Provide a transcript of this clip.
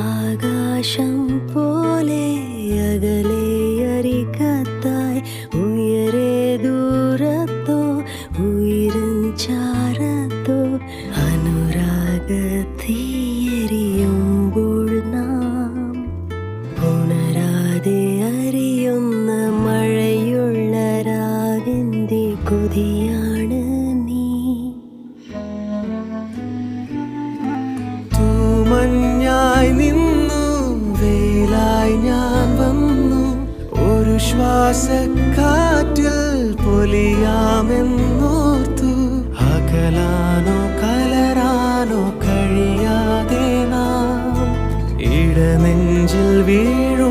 ആകാശം പോലെ അകലെ അരികത്തായി ഉയരെ ദൂരത്തോ ഉയരും ചാരത്തോ അനുരാഗത്തീയരിയുമ്പോൾ നാം ഉണരാതെ അറിയുന്ന മഴയുള്ള രാഗിൻ്റെ കൊതിയാണ് നീ. തൂമഞ്ഞായി നിന്നു വേലായി ഞാൻ വന്നു, ഒരു ശ്വാസക്കാറ്റിൽ പൊലിയാമെന്നോർത്തു. അകലാനോ കലരാനോ കഴിയാതെ നാം ഇടനെഞ്ചിൽ വീഴും